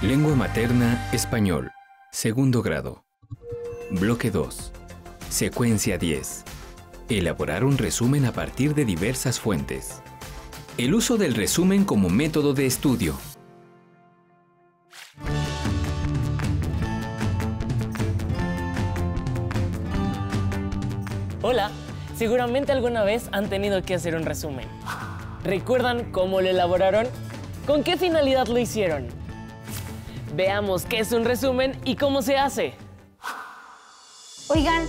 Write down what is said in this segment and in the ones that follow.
Lengua materna, español. Segundo grado. Bloque 2. Secuencia 10. Elaborar un resumen a partir de diversas fuentes. El uso del resumen como método de estudio. Hola, seguramente alguna vez han tenido que hacer un resumen. ¿Recuerdan cómo lo elaboraron? ¿Con qué finalidad lo hicieron? Veamos qué es un resumen y cómo se hace. Oigan,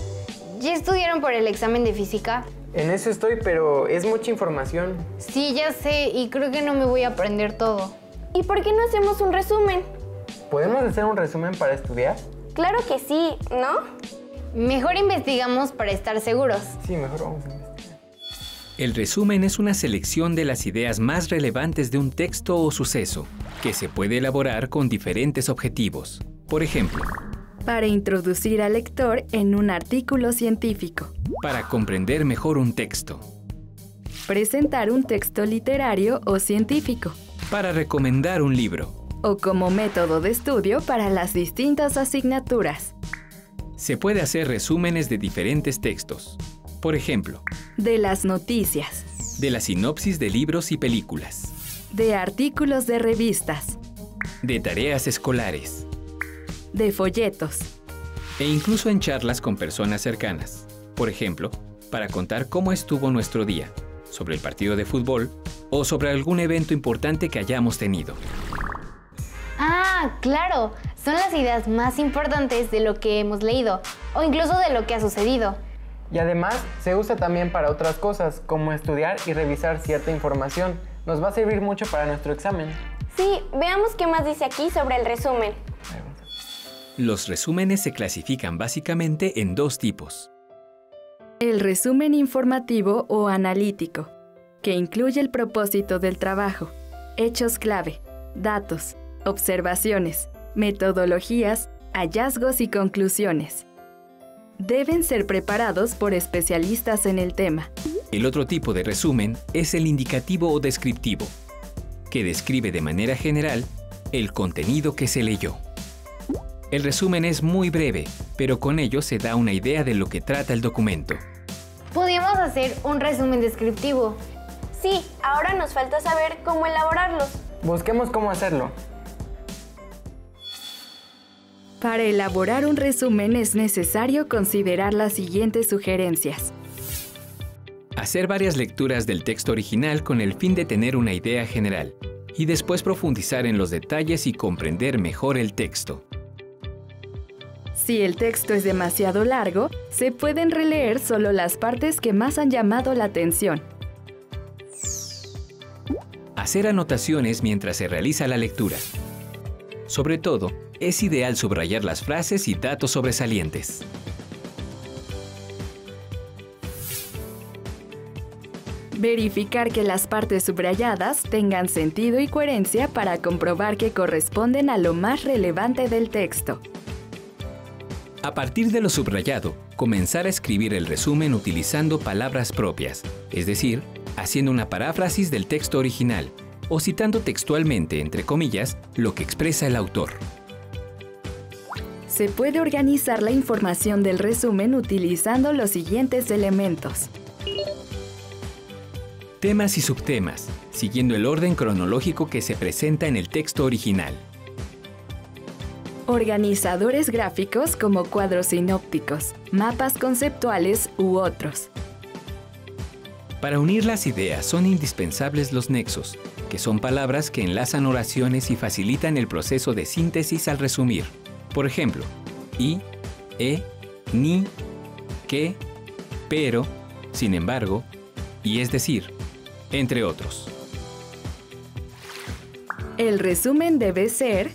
¿ya estudiaron por el examen de física? En eso estoy, pero es mucha información. Sí, ya sé, y creo que no me voy a aprender todo. ¿Y por qué no hacemos un resumen? ¿Podemos hacer un resumen para estudiar? Claro que sí, ¿no? Mejor investigamos para estar seguros. Sí, mejor vamos a investigar. El resumen es una selección de las ideas más relevantes de un texto o suceso, que se puede elaborar con diferentes objetivos. Por ejemplo, para introducir al lector en un artículo científico. Para comprender mejor un texto. Presentar un texto literario o científico. Para recomendar un libro. O como método de estudio para las distintas asignaturas. Se puede hacer resúmenes de diferentes textos. Por ejemplo, de las noticias. De la sinopsis de libros y películas. De artículos de revistas. De tareas escolares. De folletos. E incluso en charlas con personas cercanas. Por ejemplo, para contar cómo estuvo nuestro día, sobre el partido de fútbol o sobre algún evento importante que hayamos tenido. Ah, claro. Son las ideas más importantes de lo que hemos leído, o incluso de lo que ha sucedido. Y además, se usa también para otras cosas, como estudiar y revisar cierta información. Nos va a servir mucho para nuestro examen. Sí, veamos qué más dice aquí sobre el resumen. Los resúmenes se clasifican básicamente en dos tipos. El resumen informativo o analítico, que incluye el propósito del trabajo, hechos clave, datos, observaciones, metodologías, hallazgos y conclusiones. Deben ser preparados por especialistas en el tema. El otro tipo de resumen es el indicativo o descriptivo, que describe de manera general el contenido que se leyó. El resumen es muy breve, pero con ello se da una idea de lo que trata el documento. Podríamos hacer un resumen descriptivo. Sí, ahora nos falta saber cómo elaborarlos. Busquemos cómo hacerlo. Para elaborar un resumen es necesario considerar las siguientes sugerencias. Hacer varias lecturas del texto original con el fin de tener una idea general y después profundizar en los detalles y comprender mejor el texto. Si el texto es demasiado largo, se pueden releer solo las partes que más han llamado la atención. Hacer anotaciones mientras se realiza la lectura. Sobre todo, es ideal subrayar las frases y datos sobresalientes. Verificar que las partes subrayadas tengan sentido y coherencia para comprobar que corresponden a lo más relevante del texto. A partir de lo subrayado, comenzar a escribir el resumen utilizando palabras propias, es decir, haciendo una paráfrasis del texto original o citando textualmente, entre comillas, lo que expresa el autor. Se puede organizar la información del resumen utilizando los siguientes elementos. Temas y subtemas, siguiendo el orden cronológico que se presenta en el texto original. Organizadores gráficos como cuadros sinópticos, mapas conceptuales u otros. Para unir las ideas son indispensables los nexos, que son palabras que enlazan oraciones y facilitan el proceso de síntesis al resumir. Por ejemplo, y, ni, que, pero, sin embargo, y es decir, entre otros. El resumen debe ser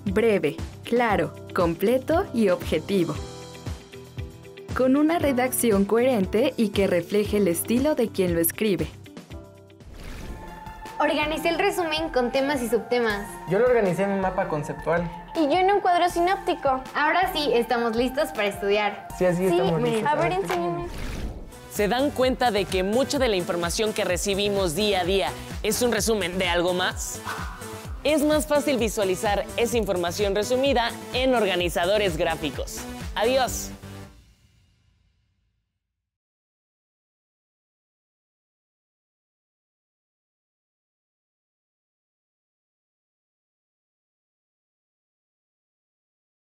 breve, claro, completo y objetivo, con una redacción coherente y que refleje el estilo de quien lo escribe. Organicé el resumen con temas y subtemas. Yo lo organicé en un mapa conceptual. Y yo en un cuadro sinóptico. Ahora sí, estamos listos para estudiar. Sí, así estamos miren, listos. a ver, enséñame. ¿Se dan cuenta de que mucha de la información que recibimos día a día es un resumen de algo más? es más fácil visualizar esa información resumida en organizadores gráficos. ¡Adiós!